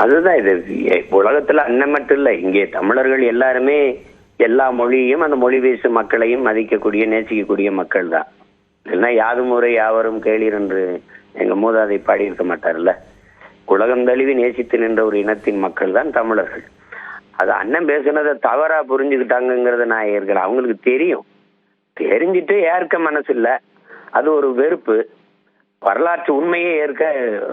அதுதான் இது. உலகத்துல அண்ணன் மட்டும் இல்ல, இங்கே தமிழர்கள் எல்லாருமே எல்லா மொழியையும் அந்த மொழி பேசும் மக்களையும் மதிக்கக்கூடிய நேசிக்கக்கூடிய மக்கள் தான். இல்லைன்னா யாதும் முறை யாவரும் கேளீர் என்று எங்க மூதாதை பாடியிருக்க மாட்டார்ல. உலகம் தழுவி நேசித்து நின்ற ஒரு இனத்தின் மக்கள் தான் தமிழர்கள். அது அண்ணன் பேசுனதை தவறா புரிஞ்சுக்கிட்டாங்கிறத நான் ஏற்கிறேன். அவங்களுக்கு தெரியும், தெரிஞ்சிட்டு ஏற்க மனசு இல்ல, அது ஒரு வெறுப்பு. வரலாற்று உண்மையே ஏற்க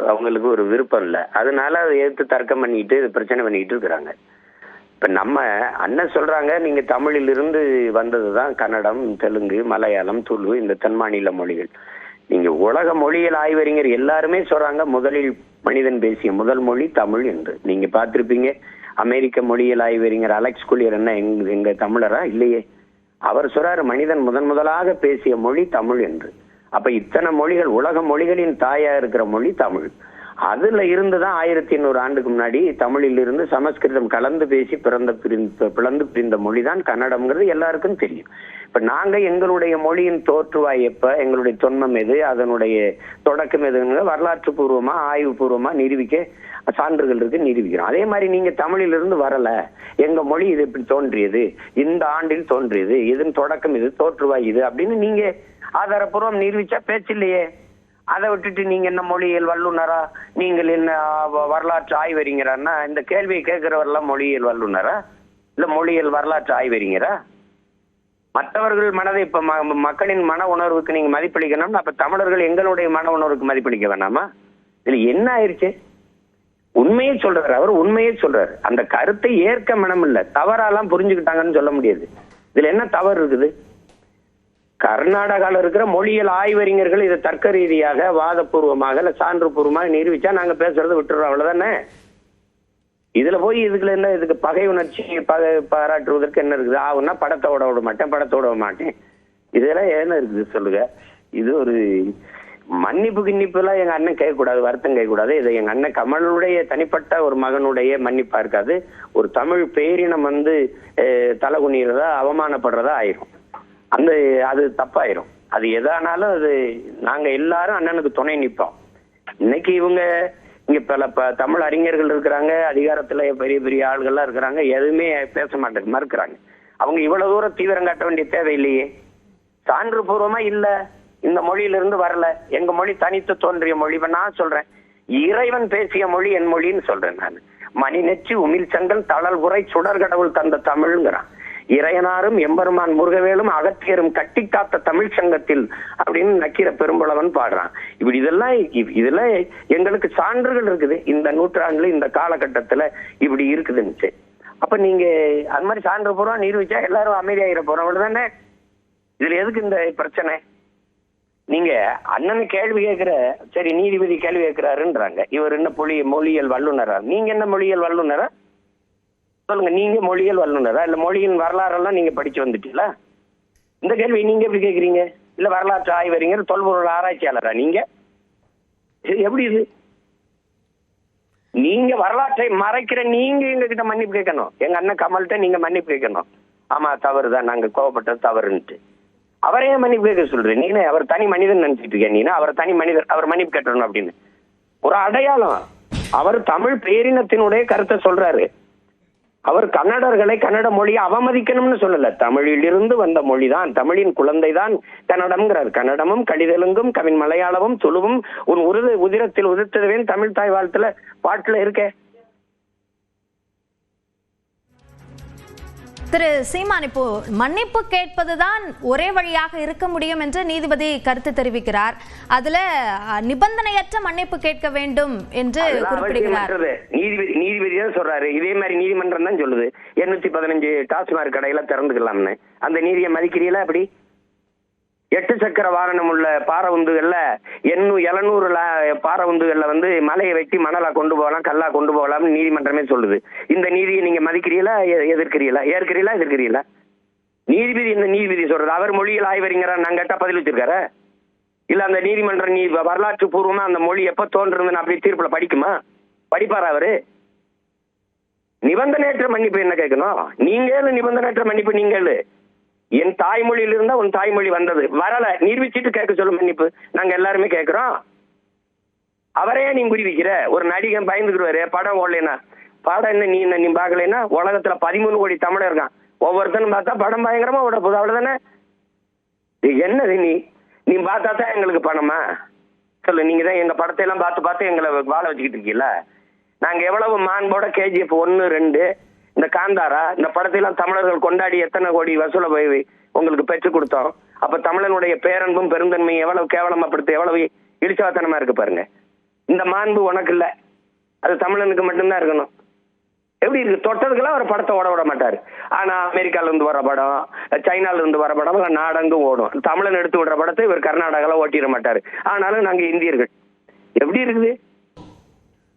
அவங்களுக்கு ஒரு விருப்பம் இல்லை, அதனால அதை ஏற்று தர்க்கம் பண்ணிட்டு பிரச்சனை பண்ணிக்கிட்டு இருக்கிறாங்க. இப்ப நம்ம அண்ணன் சொல்றாங்க, நீங்க தமிழிலிருந்து வந்ததுதான் கன்னடம், தெலுங்கு, மலையாளம், துளு, இந்த தென்மாநில மொழிகள். நீங்க உலக மொழியியல் ஆய்வறிஞர் எல்லாருமே சொல்றாங்க முதலில் மனிதன் பேசிய முதல் மொழி தமிழ் என்று. நீங்க பார்த்திருப்பீங்க, அமெரிக்க மொழியியல் ஆய்வறிஞர் அலெக்ஸ் குலியர் என்ன எங்க தமிழரா இல்லையே, அவர் சொல்றாரு மனிதன் முதலாக பேசிய மொழி தமிழ் என்று. அப்ப இத்தனை மொழிகள், உலக மொழிகளின் தாயா இருக்கிற மொழி தமிழ். அதுல இருந்துதான் 1800 ஆண்டுக்கு முன்னாடி தமிழில் இருந்து சமஸ்கிருதம் கலந்து பேசி பிளந்து பிரிந்த மொழிதான் கன்னடம்ங்கிறது எல்லாருக்கும் தெரியும். இப்ப நாங்க எங்களுடைய மொழியின் தோற்றுவாய் எப்ப, எங்களுடைய தொன்மம் எது, அதனுடைய தொடக்கம் எதுன்னு வரலாற்று பூர்வமா ஆய்வு பூர்வமா நிரூபிக்க சான்றுகள் இருக்கு, நிரூபிக்கிறோம். அதே மாதிரி நீங்க தமிழிலிருந்து வரல, எங்க மொழி இது இப்படி தோன்றியது, இந்த ஆண்டில் தோன்றியது, இதன் தொடக்கம் இது, தோற்றுவாய் இது அப்படின்னு நீங்க ஆதாரப்பூர்வம் நிரூபிச்சா பேச்சு இல்லையே. அதை விட்டுட்டு நீங்க என்ன மொழியியல் வல்லுநரா, நீங்கள் என்ன வரலாற்று ஆய்வறிஞரான்னா, இந்த கேள்வியை கேட்கிறவரெல்லாம் மொழியியல் வல்லுநரா இல்ல மொழியியல் வரலாற்று ஆய்வறிஞரா? மற்றவர்கள் மனதை இப்ப மக்களின் மன உணர்வுக்கு நீங்க மதிப்பளிக்கணும்னா அப்ப தமிழர்கள் எங்களுடைய மன உணர்வுக்கு மதிப்பளிக்க வேணாமா? இதுல என்ன ஆயிடுச்சு? உண்மையே சொல்றாரு, அவர் உண்மையே சொல்றாரு. அந்த கருத்தை ஏற்க மனம் இல்ல, தவறாலாம் புரிஞ்சுக்கிட்டாங்கன்னு சொல்ல முடியாது. இதுல என்ன தவறு இருக்குது? கர்நாடகாவில் இருக்கிற மொழியியல் ஆய்வறிஞர்கள் இதை தர்க்க ரீதியாக வாதபூர்வமாக இல்ல சான்று பூர்வமாக நிரூபிச்சா நாங்க பேசுறதை விட்டுறோம், அவ்வளவுதானே. இதுல போய் இதுக்குள்ள என்ன, இதுக்கு பகை உணர்ச்சி பாராட்டுவதற்கு என்ன இருக்குது? ஆகுன்னா படத்தோட விட மாட்டேன், படத்தோட விட மாட்டேன், இதெல்லாம் என்ன இருக்குது சொல்லுங்க? இது ஒரு மன்னிப்பு கிண்ணிப்பு எல்லாம் எங்க அண்ணன் கேட்கக்கூடாது, வருத்தம் கேட்கக்கூடாது. இதை எங்க அண்ணன் கமலுடைய தனிப்பட்ட ஒரு மகனுடைய மன்னிப்பா இருக்காது. ஒரு தமிழ் பேரினம் தலைகுனிறதா அவமானப்படுறதா ஆயிரும், அது தப்பாயிரும். அது எதானாலும் அது நாங்க எல்லாரும் அண்ணனுக்கு துணை நிற்போம். இன்னைக்கு இவங்க இங்க பல தமிழ் அறிஞர்கள் இருக்கிறாங்க, அதிகாரத்துல பெரிய பெரிய ஆள்கள்லாம் இருக்கிறாங்க, எதுவுமே பேச மாட்டேங்க, மறுக்கிறாங்க. அவங்க இவ்வளவு தூரம் தீவிரம் காட்ட வேண்டிய தேவை இல்லையே. சான்று பூர்வமா இல்ல, இந்த மொழியிலிருந்து வரல, எங்க மொழி தனித்து தோன்றிய மொழி. நான் சொல்றேன், இறைவன் பேசிய மொழி என் மொழின்னு சொல்றேன் நான். மணி நெச்சி உமிழ் சங்கல் தளல் உரை சுடர் கடவுள் தந்த தமிழ்ங்கிறான். இறையனாரும் எம்பெருமான் முருகவேலும் அகத்தியரும் கட்டி காத்த தமிழ் சங்கத்தில் அப்படின்னு நக்கீர பெரும்புலவன் பாடுறான். இப்படி இதெல்லாம் எங்களுக்கு சான்றுகள் இருக்குது, இந்த நூற்றாண்டுல இந்த காலகட்டத்துல இப்படி இருக்குதுன்னு. அப்ப நீங்க அது மாதிரி சான்று பூரா நிரூபிச்சா எல்லாரும் அமைதியாகிற போறோம், அவ்வளவுதானே. இதுல எதுக்கு இந்த பிரச்சனை? நீங்க அண்ணன் கேள்வி கேட்கிற, சரி நீதிபதி கேள்வி கேட்கிறாருன்றாங்க, இவர் என்ன மொழியியல் வல்லுநரா? நீங்க என்ன மொழியியல் வல்லுநரா சொல்லுங்க? நீங்க மொழியியல் வல்லுநரா இல்ல மொழியின் வரலாறெல்லாம் நீங்க படிச்சு வந்துட்டீங்களா? இந்த கேள்வி நீங்க எப்படி கேட்குறீங்க? இல்ல வரலாற்று ஆய்வறிஞர் தொல்பொருள் ஆராய்ச்சியாளரா நீங்க? எப்படி இது? நீங்க வரலாற்றை மறைக்கிற நீங்க எங்க கிட்ட மன்னிப்பு கேட்கணும். எங்க அண்ணன் கமல்கிட்ட நீங்க மன்னிப்பு கேட்கணும். ஆமா தவறுதான், நாங்க கோவப்பட்டது தவறுன்ட்டு. அவரே மன்னிப்பு கேட்க சொல்றேன். நீங்க அவர் தனி மனிதன் நினைச்சிட்டு இருக்கேன். நீனா அவர் தனி மனிதர், அவர் மன்னிப்பு கேட்டணும் அப்படின்னு ஒரு அடையாளம். அவர் தமிழ் பேரினத்தினுடைய கருத்தை சொல்றாரு. அவர் கன்னடர்களை கன்னட மொழியை அவமதிக்கணும்னு சொல்லல, தமிழிலிருந்து வந்த மொழிதான், தமிழின் குழந்தை தான் கன்னடம்ங்கிறார். கன்னடமும் கடிதலுங்கும் கவின் மலையாளமும் துளுவும் உன் உதிரத்தில் உதிர்த்ததுவேன் தமிழ் தாய் வாழ்த்துல பாட்டுல இருக்க. திரு சீமான், இப்போ மன்னிப்பு கேட்பதுதான் ஒரே வழியாக இருக்க முடியும் என்று நீதிபதி கருத்து தெரிவிக்கிறார். அதுல நிபந்தனையற்ற மன்னிப்பு கேட்க வேண்டும் என்று குறிப்பிடுகிறார். நீதிபதி தான் சொல்றாரு. இதே மாதிரி நீதிமன்றம் தான் சொல்லுது 815 டாஸ்மாக் கடையில திறந்துக்கலாம்னு. அந்த நீதியை மதிக்கிறீங்களா? அப்படி 8 சக்கர வாகனம் உள்ள பாறை உந்துகள்ல 700 பாறை உந்துகள்ல மலையை வெட்டி மணலா கொண்டு போகலாம், கல்லா கொண்டு போகலாம்னு நீதிமன்றமே சொல்லுது. இந்த நீதியை நீங்க மதிக்கிறீங்களா, எதிர்க்கிறீங்களா? ஏற்கிறீங்களா, எதிர்க்கிறீங்களா? நீதிபதி இந்த நீதிபதி சொல்றது. அவர் மொழியில் ஆய்வறிஞரா நாங்க கேட்டா பதில் வச்சிருக்காரு? இல்ல அந்த நீதிமன்றம் வரலாற்று பூர்வமா அந்த மொழி எப்ப தோன்றுதுன்னு அப்படி தீர்ப்புல படிக்குமா? படிப்பாரா அவரு? நிபந்தனையற்ற மன்னிப்பு என்ன கேட்கணும்? நீங்க நிபந்தனையற்ற மன்னிப்பு நீங்கள் என் தாய்மொழியில இருந்தா உன் தாய்மொழி வந்தது வரல நிரூபிச்சுட்டு கேட்க சொல்லும் மன்னிப்பு. நாங்க எல்லாருமே கேட்கிறோம். அவரையே நீ குறி வைக்கிற? ஒரு நடிகன் பயந்துக்கிடுவாரு படம் ஓடலைன்னா. படம் என்ன நீ பார்க்கலைன்னா உலகத்துல 13 கோடி தமிழர் இருக்கான். ஒவ்வொருத்தனும் பார்த்தா படம் பயங்கரமா ஓட போகுது, அவ்வளவுதானே? என்னது நீ பார்த்தா தான் எங்களுக்கு பணமா? சொல்லு. நீங்க தான் எங்க படத்தை எல்லாம் பார்த்து எங்களை வாழ வச்சுக்கிட்டு இருக்கீங்களா? நாங்க எவ்வளவு மாண்போட KGF 1, 2 இந்த காந்தாரா இந்த படத்தை எல்லாம் தமிழர்கள் கொண்டாடி எத்தனை கோடி வசூல போய் உங்களுக்கு பெற்றுக் கொடுத்தோம். அப்ப தமிழனுடைய பேரன்பும் பெருந்தன்மையும் எவ்வளவு கேவலமாப்படுத்த எவ்வளவு இழிச்சவாத்தனமா இருக்கு பாருங்க. இந்த மாண்பு உனக்கு இல்ல, அது தமிழனுக்கு மட்டும்தான் இருக்கணும். எப்படி இருக்கு? தொட்டதுக்கெல்லாம் ஒரு படத்தை ஓட விட மாட்டாரு. ஆனா அமெரிக்கால இருந்து வர படம், சைனால இருந்து வர படம் நாடெங்கும் ஓடும். தமிழன் எடுத்து விடுற படத்தை இவர் கர்நாடகால ஓட்டிட மாட்டாரு. ஆனாலும் நாங்க இந்தியர்கள். எப்படி இருக்குது?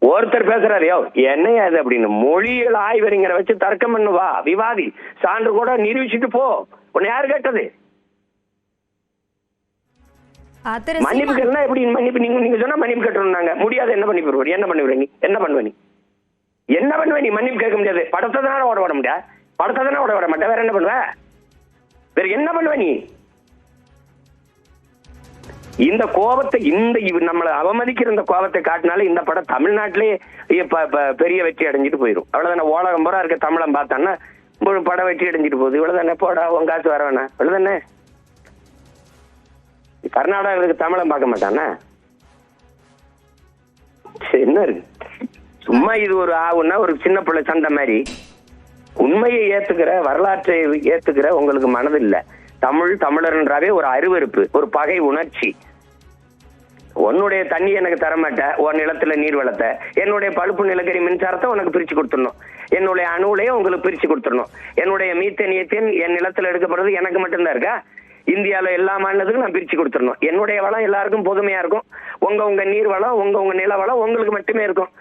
ஒருத்தர் பேசுறாரு, என்னையா அது அப்படின்னு. மொழியியல் ஆய்வறிஞரை வச்சு தர்க்கம் பண்ணுவா, விவாதி, சான்று கூட நிரூபிச்சுட்டு போ. உன்னை யாரு கேட்டது? மன்னிப்பு கேட்டா எப்படி மன்னிப்பு? நீங்க சொன்னா மன்னிப்பு கேட்டோம்னாங்க முடியாது. என்ன பண்ணி போடுவாரு? என்ன பண்ணுவ நீ? என்ன பண்ணுவ நீ? மன்னிப்பு கேட்க முடியாது. படத்தை தானே ஓட விட முடியாது. படத்தை தானே ஓட விட மாட்டேன். வேற என்ன பண்ணுவ? வேற என்ன பண்ணுவ நீ? இந்த கோபத்தை நம்மளை அவமதிக்கிற இந்த கோபத்தை காட்டினாலே இந்த படம் தமிழ்நாட்டிலே பெரிய வெற்றி அடைஞ்சிட்டு போயிடும். அவ்வளவுதானே? உலகம் பூரா இருக்க தமிழன் பார்த்தான்னா படம் வெற்றி அடைஞ்சிட்டு போகுது. இவ்வளவுதானே? போடா உன் காசு வர வேணா. இவ்வளவுதானே? கர்நாடகாவுக்கு தமிழன் பார்க்க மாட்டானா? என்ன இருக்கு? சும்மா இது ஒரு ஆகுன்னா ஒரு சின்ன பிள்ளை சண்டை மாதிரி. உண்மையை ஏத்துக்கிற, வரலாற்றை ஏத்துக்கிற உங்களுக்கு மனது இல்ல. தமிழர்ன்றாவே ஒரு அருவருப்பு, ஒரு பகை உணர்ச்சி. உன்னுடைய தண்ணி எனக்கு தரமாட்ட, உன் நிலத்துல நீர் வளத்தை, என்னுடைய பழுப்பு நிலக்கரி மின்சாரத்தை உனக்கு பிரிச்சு கொடுத்துடணும், என்னுடைய அணுவிலையே உங்களுக்கு பிரிச்சு கொடுத்துடணும், என்னுடைய மீத்தேன் என் நிலத்துல எடுக்கப்படுறது எனக்கு மட்டும்தான் இருக்கா? இந்தியாவில எல்லா மாநிலத்துக்கும் நான் பிரிச்சு கொடுத்துடணும். என்னுடைய வளம் எல்லாருக்கும் பொதுமையா இருக்கும். உங்க நீர் வளம், உங்க நில வளம் உங்களுக்கு மட்டுமே இருக்கும்.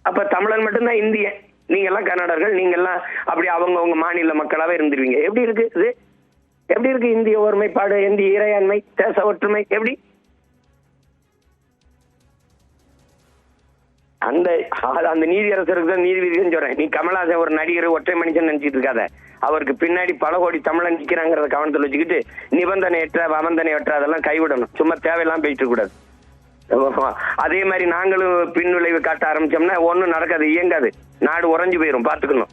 அப்ப தமிழன் மட்டும்தான் இந்திய, நீங்க எல்லாம் கன்னடர்கள், நீங்க எல்லாம் அப்படி அவங்க மாநில மக்களாவே இருந்துருவீங்க. எப்படி இருக்கு இது? எப்படி இருக்கு இந்திய ஒருமைப்பாடு, இந்திய இறையாண்மை, தேச ஒற்றுமை? எப்படி? அந்த நீதியரசருக்கு தான் நீதிபதினு சொல்றேன். நீ கமலஹாசன் ஒரு நடிகர், ஒற்றை மனுஷன் நினைச்சிட்டு இருக்காத. அவருக்கு பின்னாடி பல கோடி தமிழன் நிக்கிறாங்கிறத கவனத்தில் வச்சுக்கிட்டு நிபந்தனையற்ற அவந்தனையற்ற அதெல்லாம் கைவிடணும். சும்மா தேவையெல்லாம் போயிட்டு கூடாது. அதே மாதிரி நாங்களும் பின் விளைவு காட்ட ஆரம்பிச்சோம்னா ஒன்னும் நடக்காது, இயங்காது, நாடு உறைஞ்சு போயிடும். பாத்துக்கணும்.